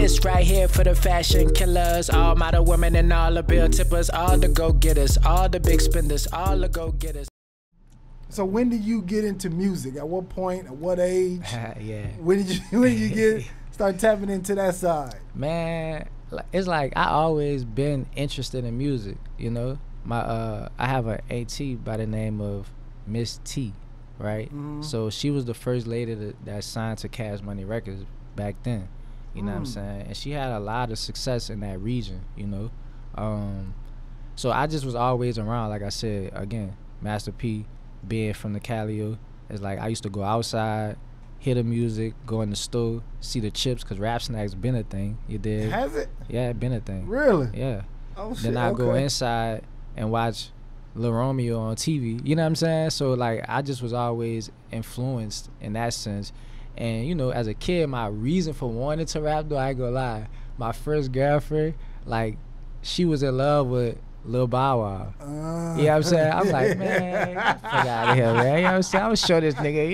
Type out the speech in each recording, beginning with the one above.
This right here for the fashion killers, all model women and all the bill tippers, all the go-getters, all the big spenders, all the go-getters. So when did you get into music? At what point? At what age? Yeah. When did you start tapping into that side? Man, it's like I always been interested in music. You know, I have an AT by the name of Miss T, right? Mm-hmm. So she was the first lady that signed to Cash Money Records back then. You know what I'm saying? And she had a lot of success in that region. You know, so I just was always around. Like I said again, Master P. Being from the Calio, it's like I used to go outside, hear the music, go in the store, see the chips, cause Rap Snacks been a thing. You did? Has it? Yeah, it been a thing. Really? Yeah. Oh shit. Then I go inside and watch Lil Romeo on TV. You know what I'm saying? So like I just was always influenced in that sense. And you know, as a kid, my reason for wanting to rap, though, I ain't gonna lie, my first girlfriend, like, she was in love with Lil Bow Wow. You know what I'm saying? I'm like, man, get the fuck out of here, man. You know what I'm saying? I'm gonna show this nigga.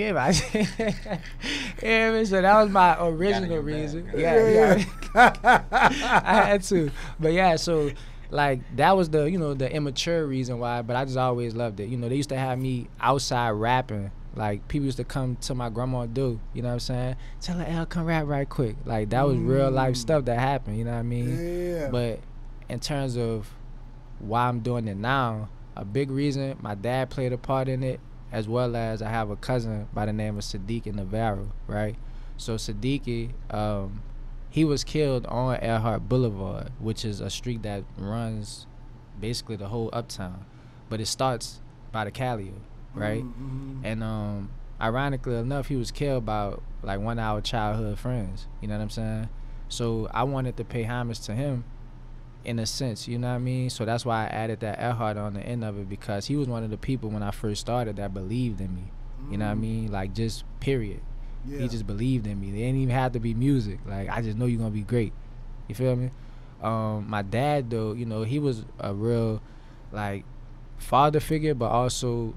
Yeah, so that was my original reason. Yeah. I had to. But yeah, so like that was the, you know, the immature reason why, but I just always loved it. You know, they used to have me outside rapping. Like people used to come to my grandma do, you know what I'm saying? Tell her, L, come rap right quick. Like that was real life stuff that happened, you know what I mean? Yeah. But in terms of why I'm doing it now, a big reason, my dad played a part in it, as well as I have a cousin by the name of Sadiq Navarro, right? So Sadiq, he was killed on Earhart Boulevard, which is a street that runs basically the whole uptown, but it starts by the Calio, right? And ironically enough, he was killed by like one of our childhood friends, you know what I'm saying? So I wanted to pay homage to him in a sense, you know what I mean? So that's why I added that Earhart on the end of it, because he was one of the people when I first started that believed in me, you know what I mean? Like just period. Yeah. He just believed in me. They didn't even have to be music. Like, I just know you're gonna be great. You feel me? My dad though, you know, he was a real like father figure, but also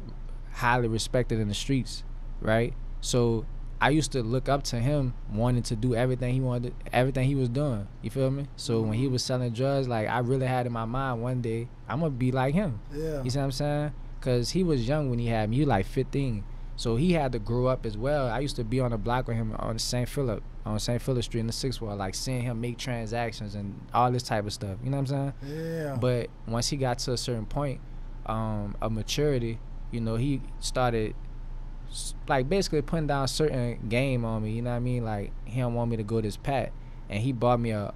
highly respected in the streets, right? So I used to look up to him, wanting to do everything he wanted, everything he was doing. You feel me? So when he was selling drugs, like I really had in my mind one day, I'm gonna be like him. Yeah. You see what I'm saying? Cause he was young when he had me. He was like 15. So he had to grow up as well. I used to be on the block with him on St. Philip Street in the 6th Ward, like seeing him make transactions and all this type of stuff. You know what I'm saying? Yeah. But once he got to a certain point of maturity, you know, he started like basically putting down certain game on me, you know what I mean? Like he don't want me to go this path, and he bought me a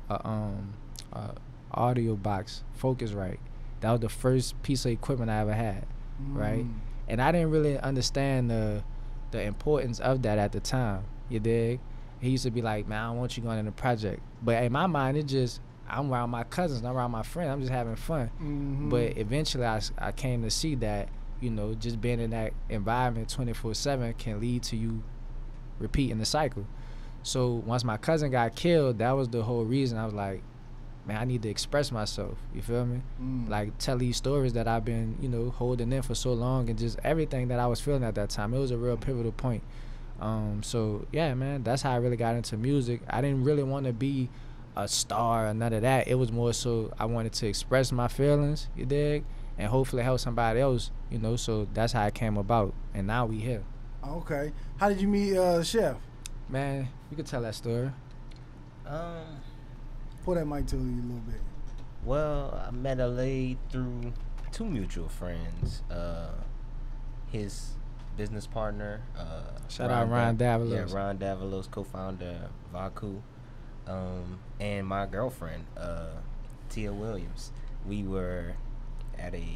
audio box, Focusrite. That was the first piece of equipment I ever had, right? And I didn't really understand the importance of that at the time. You dig? He used to be like, man, I don't want you going in the project, but in my mind, it just, I'm around my cousins, I'm around my friends, I'm just having fun. But eventually, I came to see that, you know, just being in that environment 24/7 can lead to you repeating the cycle. So once my cousin got killed, that was the whole reason. I was like, man, I need to express myself. You feel me? Like tell these stories that I've been, you know, holding in for so long, and just everything that I was feeling at that time. It was a real pivotal point. So yeah, man, that's how I really got into music. I didn't really want to be a star or none of that. It was more so I wanted to express my feelings, you dig? And hopefully help somebody else, you know, so that's how it came about. And now we here. Okay. How did you meet Chef? Man, you could tell that story. Pull that mic to you a little bit. Well, I met Allay through two mutual friends. His business partner, shout out Ron Davalos. Yeah, Ron Davalos, co-founder Vaku. And my girlfriend, Tia Williams. We were at a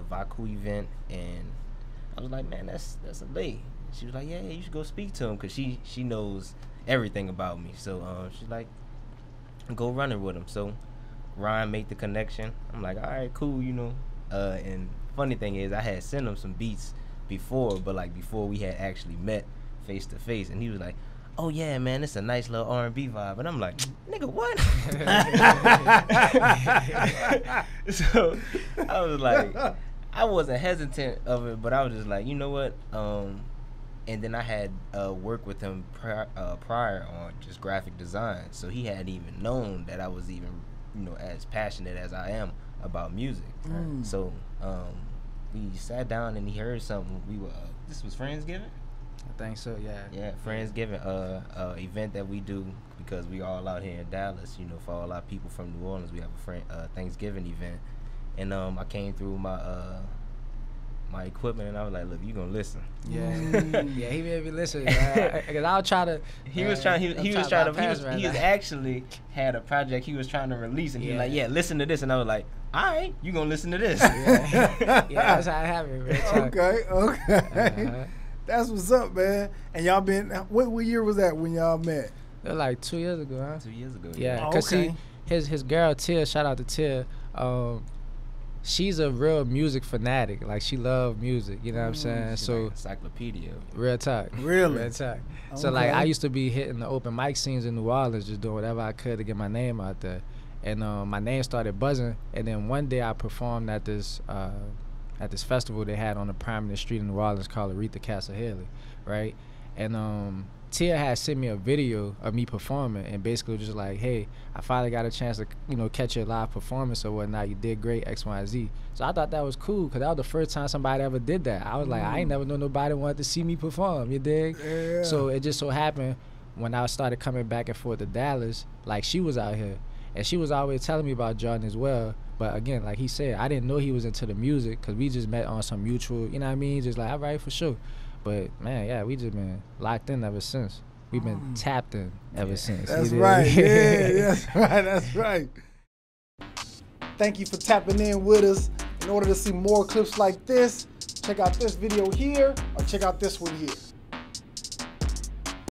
Vaku event, and I was like, man, that's Allay. She was like, yeah, you should go speak to him, because she knows everything about me. So she's like, go running with him. So Ryan made the connection. I'm like, all right, cool, you know. And funny thing is, I had sent him some beats before, but like before we had actually met face to face, and he was like, oh yeah, man, it's a nice little R&B vibe. And I'm like, nigga, what? So I was like, I wasn't hesitant of it, but I was just like, you know what? And then I had worked with him prior on just graphic design, so he hadn't even known that I was even, as passionate as I am about music. So we sat down and he heard something. This was Friendsgiving. I think so, yeah. Yeah, Friendsgiving, event that we do because we all out here in Dallas. For all our people from New Orleans, we have a Thanksgiving event, and I came through my equipment, and I was like, "Look, you gonna listen?" Yeah, yeah. He made me listen. Cause I'll try to. He was actually had a project he was trying to release, and he was like, "Yeah, listen to this," and I was like, "All right, you gonna listen to this?" Yeah, that's how it happened. Okay. That's what's up, man. And y'all been, what year was that when y'all met? It was like 2 years ago, huh? 2 years ago. Yeah, cause see, his girl Tia, shout out to Tia. She's a real music fanatic. Like, she loves music, you know what I'm saying? She's So like encyclopedia. Real talk. Really? Real talk. So like, I used to be hitting the open mic scenes in New Orleans, just doing whatever I could to get my name out there. And my name started buzzing. And then one day I performed at this festival they had on the prominent street in New Orleans called Aretha Castle Haley, right? And Tia had sent me a video of me performing, and basically just like, hey, I finally got a chance to, catch your live performance or whatnot. You did great, X, Y, and Z. So I thought that was cool, because that was the first time somebody ever did that. I was like, I ain't never know nobody wanted to see me perform, you dig? Yeah. So it just so happened when I started coming back and forth to Dallas, like, she was out here, and she was always telling me about Jordan as well. But again, like he said, I didn't know he was into the music, because we just met on some mutual, you know what I mean? Just like, all right, for sure. But man, yeah, we just been locked in ever since. We've been tapped in ever since. That's right. Yeah, that's right. That's right. Thank you for tapping in with us. In order to see more clips like this, check out this video here or check out this one here.